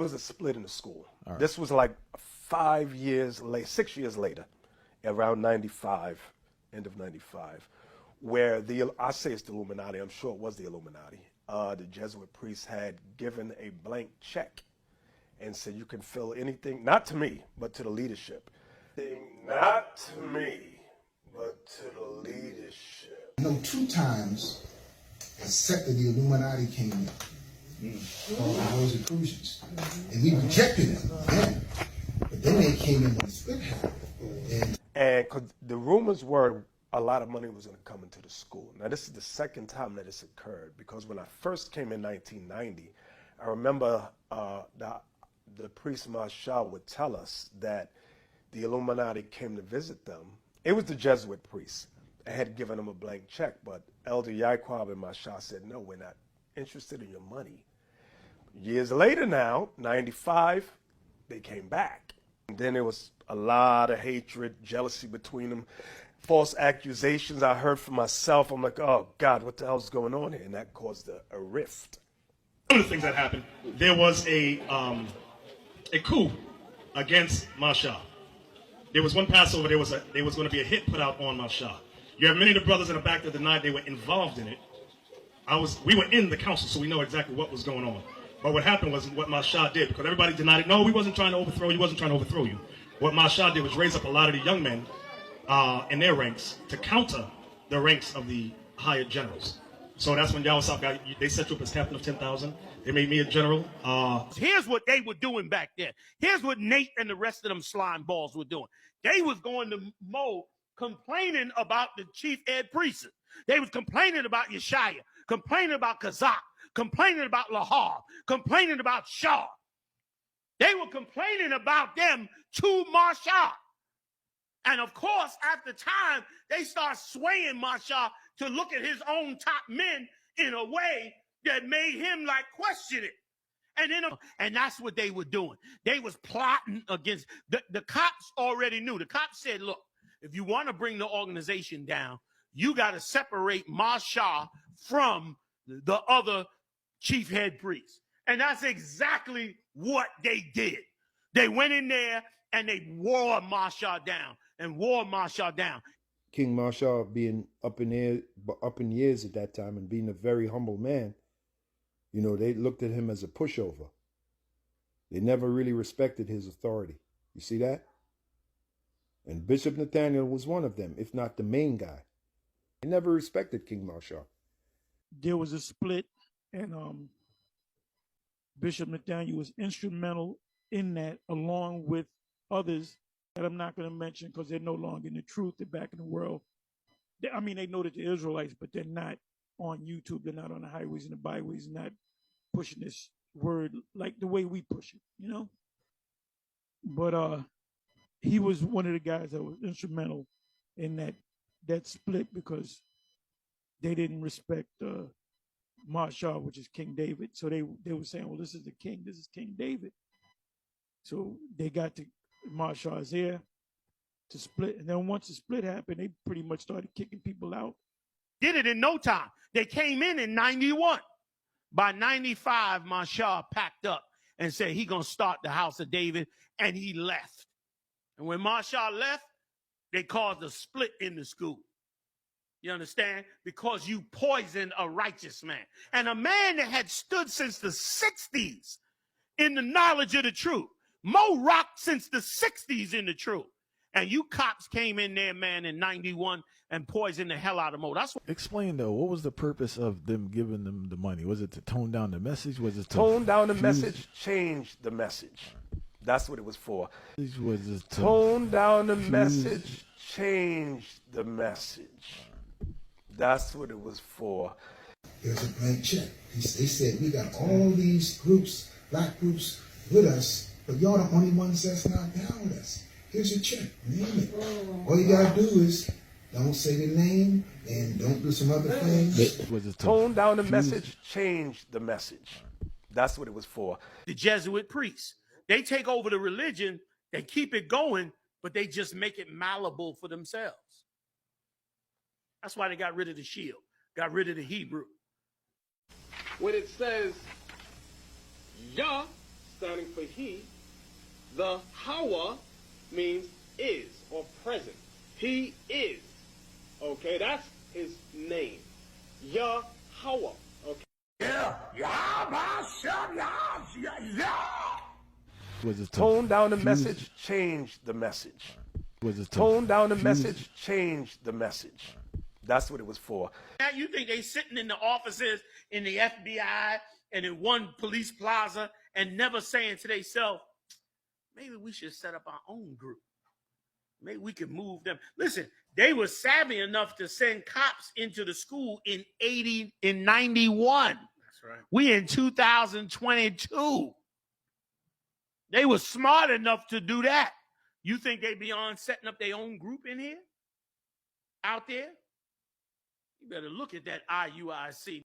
was a split in the school. All right. This was like 5 years late, 6 years later, around 95, end of 95, where I say it's the Illuminati, I'm sure it was the Illuminati. The Jesuit priests had given a blank check and said, you can fill anything, not to me, but to the leadership. Not to me, but to the leadership. I know 2 times a sect of the Illuminati came in on the Rosicrucians, and we rejected them then. But then they came in when the split happened. And cause the rumors were a lot of money was going to come into the school. Now, this is the second time that this occurred, because when I first came in 1990, I remember the priest Masha would tell us that the Illuminati came to visit them. It was the Jesuit priests. I had given them a blank check, but Elder Yaquab and Masha said, no, we're not interested in your money. Years later now, 95, they came back. And then there was a lot of hatred, jealousy between them, false accusations I heard for myself. I'm like, oh, God, what the hell's going on here? And that caused a rift. One of the things that happened, there was a coup against Masha. There was one Passover, there was going to be a hit put out on Masha. You have many of the brothers in the back that denied they were involved in it. We were in the council, so we know exactly what was going on. But what happened was what Masha did, because everybody denied it. No, we wasn't trying to overthrow you. Wasn't trying to overthrow you. What Masha did was raise up a lot of the young men in their ranks to counter the ranks of the higher generals. So that's when Yawasop got, they set you up as captain of 10,000. They made me a general. Here's what they were doing back there. Here's what Nate and the rest of them slime balls were doing. They was going to Mo complaining about the chief head priest. They was complaining about Yeshaya, complaining about Kazak, complaining about Lahar, complaining about Shah. They were complaining about them to Masha. And of course, after time, they start swaying Masha to look at his own top men in a way that made him like question it. And that's what they were doing. They was plotting against the cops already knew. The cops said, look, if you want to bring the organization down, you got to separate Masha from the other chief head priest. And that's exactly what they did. They went in there and they wore Masha down and wore Masha down. King Masha being up in years at that time and being a very humble man, you know, they looked at him as a pushover. They never really respected his authority. You see that? And Bishop Nathaniel was one of them, if not the main guy. They never respected King Masha. There was a split, and Bishop Nathaniel was instrumental in that, along with others that I'm not going to mention because they're no longer in the truth. They're back in the world. They know that they're Israelites, but they're not on YouTube. They're not on the highways and the byways, not pushing this word like the way we push it, you know? But he was one of the guys that was instrumental in that split because they didn't respect Masha, which is King David. So they were saying, well, this is the king. This is King David. So they got to Masha's ear to split. And then once the split happened, they pretty much started kicking people out. Did it in no time. They came in 91. By 95, Masha packed up and said he going to start the house of David, and he left. And when Masha left, they caused a split in the school. You understand? Because you poisoned a righteous man. And a man that had stood since the 60s in the knowledge of the truth. Mo rocked since the 60s in the truth. And you cops came in there, man, in 91 and poisoned the hell out of Mo. That's what. Explain, though, what was the purpose of them giving them the money? Was it to tone down the message? Was it to tone down the message, change the message? That's what it was for. Was it to tone down the message, change the message. That's what it was for. There's a blank check. They said, we got all these groups, black groups, with us, but y'all the only ones that's not down with us. Here's your check. Name it. All you got to do is don't say the name and don't do some other things. Was it tone down the message, change the message. That's what it was for. The Jesuit priests, they take over the religion, they keep it going, but they just make it malleable for themselves. That's why they got rid of the shield, got rid of the Hebrew. When it says, Yah standing for he. The Hawa means is or present. He is. Okay, that's his name. Yahweh. Okay. Was it to Tone down the fuse- message, change the message. Was it to Tone down the fuse- message, change the message. That's what it was for. Now you think they sitting in the offices in the FBI and in one police plaza and never saying to themselves, maybe we should set up our own group. Maybe we can move them. Listen, they were savvy enough to send cops into the school in 91. That's right. We in 2022. They were smart enough to do that. You think they beyond setting up their own group in here? Out there? You better look at that IUIC.